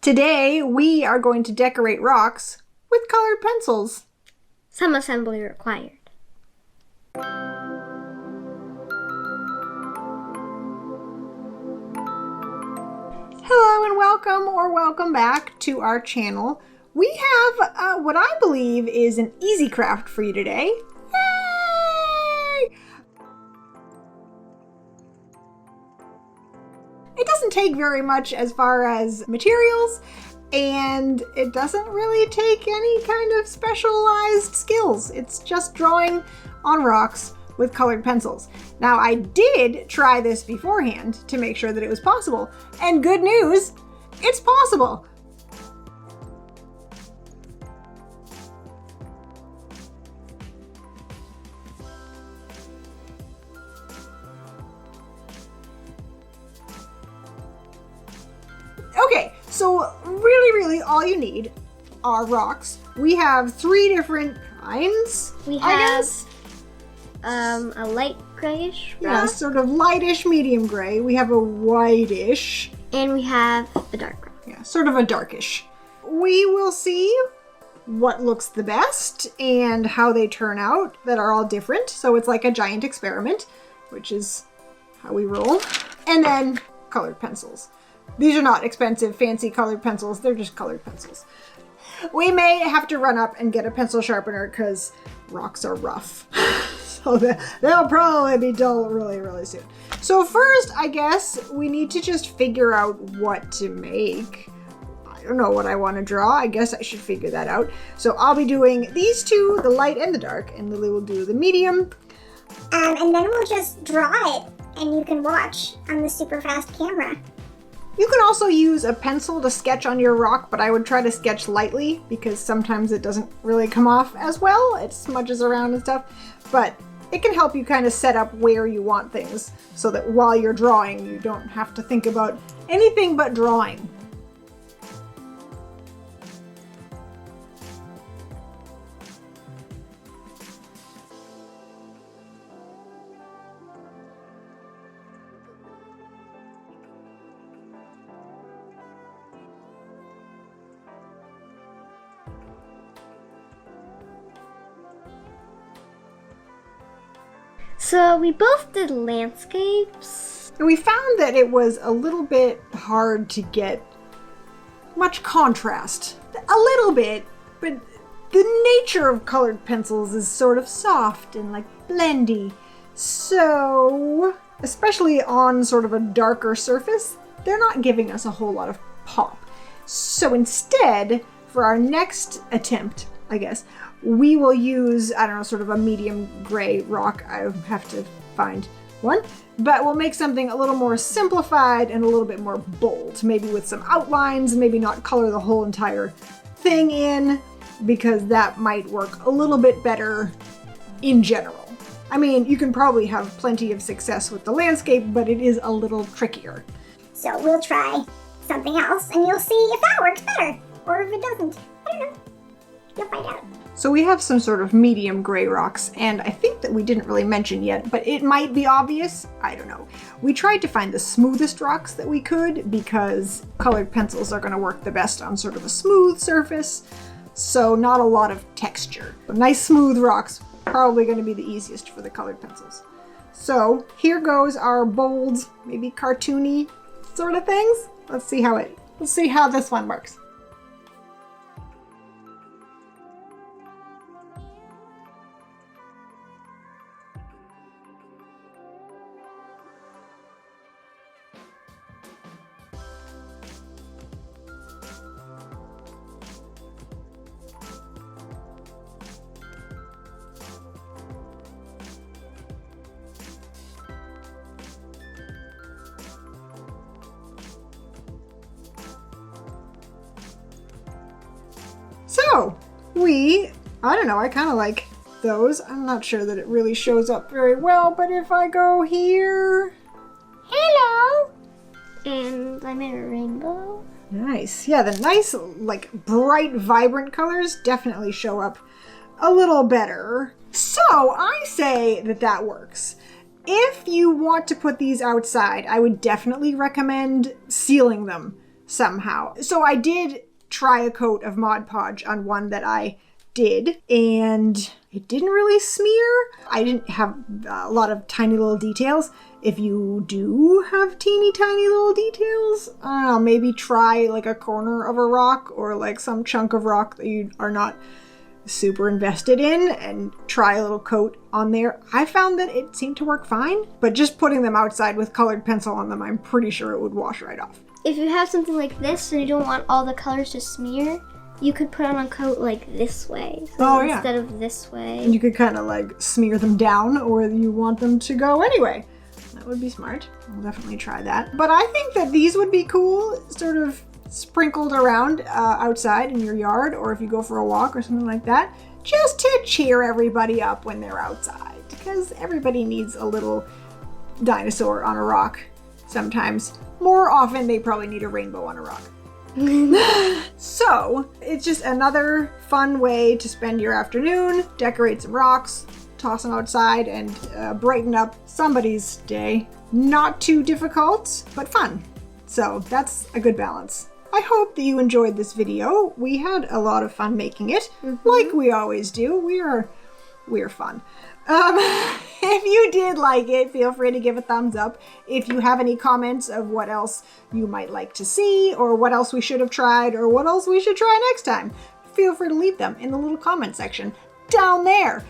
Today, we are going to decorate rocks with colored pencils. Some assembly required. Hello and welcome back to our channel. We have what I believe is an easy craft for you today. Yay! It doesn't take very much as far as materials, and it doesn't really take any kind of specialized skills. It's just drawing on rocks with colored pencils. Now, I did try this beforehand to make sure that it was possible, and good news, it's possible. Okay, so really all you need are rocks. We have 3 different kinds, We I have guess. a light grayish Yeah, rock, sort of lightish medium gray. We have a whitish, and we have a dark rock. yeah, sort of a darkish. We will see what looks the best and how they turn out that are all different. So it's like a giant experiment, which is how we roll. And then colored pencils. These are not expensive, fancy colored pencils. They're just colored pencils. We may have to run up and get a pencil sharpener because rocks are rough. So they'll probably be dull really soon. So first, I guess we need to just figure out what to make. I don't know what I want to draw. I guess I should figure that out. So I'll be doing these 2, the light and the dark, and Lily will do the medium. And then we'll just draw it, and you can watch on the super fast camera. You can also use a pencil to sketch on your rock, but I would try to sketch lightly because sometimes it doesn't really come off as well. It smudges around and stuff, but it can help you kind of set up where you want things so that while you're drawing, you don't have to think about anything but drawing. So we both did landscapes. And we found that it was a little bit hard to get much contrast. A little bit, but the nature of colored pencils is sort of soft and like blendy. So, especially on sort of a darker surface, they're not giving us a whole lot of pop. So instead, for our next attempt, I guess, we will use, I don't know, sort of a medium gray rock. I have to find one. But we'll make something a little more simplified and a little bit more bold. Maybe with some outlines, maybe not color the whole entire thing in, because that might work a little bit better in general. I mean, you can probably have plenty of success with the landscape, but it is a little trickier. So we'll try something else, and you'll see if that works better, or if it doesn't. I don't know. You'll find out. So we have some sort of medium gray rocks, and I think that we didn't really mention yet, but it might be obvious. I don't know. We tried to find the smoothest rocks that we could because colored pencils are going to work the best on sort of a smooth surface, so not a lot of texture. Nice smooth rocks, probably going to be the easiest for the colored pencils. So here goes our bold, maybe cartoony sort of things. Let's see how this one works. So, I don't know, I kind of like those. I'm not sure that it really shows up very well, but if I go here... Hello! And I made a rainbow. Nice. Yeah, the nice, like, bright, vibrant colors definitely show up a little better. So, I say that that works. If you want to put these outside, I would definitely recommend sealing them somehow. So I did try a coat of Mod Podge on one that I did, and it didn't really smear. I didn't have a lot of tiny little details. If you do have teeny tiny little details, I don't know, maybe try like a corner of a rock or like some chunk of rock that you are not super invested in and try a little coat on there. I found that it seemed to work fine, but just putting them outside with colored pencil on them, I'm pretty sure it would wash right off. If you have something like this and you don't want all the colors to smear, you could put on a coat like this way. So instead of this way. And you could kind of like smear them down, or you want them to go anyway. That would be smart. I'll definitely try that. But I think that these would be cool, sort of sprinkled around outside in your yard, or if you go for a walk or something like that, just to cheer everybody up when they're outside. Because everybody needs a little dinosaur on a rock sometimes. More often, they probably need a rainbow on a rock. So, it's just another fun way to spend your afternoon, decorate some rocks, toss them outside, and brighten up somebody's day. Not too difficult, but fun. So, that's a good balance. I hope that you enjoyed this video. We had a lot of fun making it, like we always do. We're fun. If you did like it, feel free to give a thumbs up. If you have any comments of what else you might like to see, or what else we should have tried, or what else we should try next time, feel free to leave them in the little comment section down there.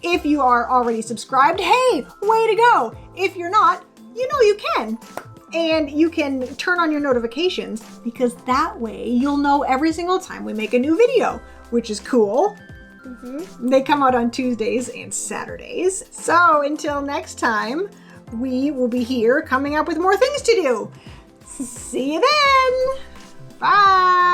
If you are already subscribed, hey, way to go. If you're not, you know you can. And you can turn on your notifications, because that way you'll know every single time we make a new video, which is cool. They come out on Tuesdays and Saturdays. So until next time, we will be here coming up with more things to do. See you then. Bye.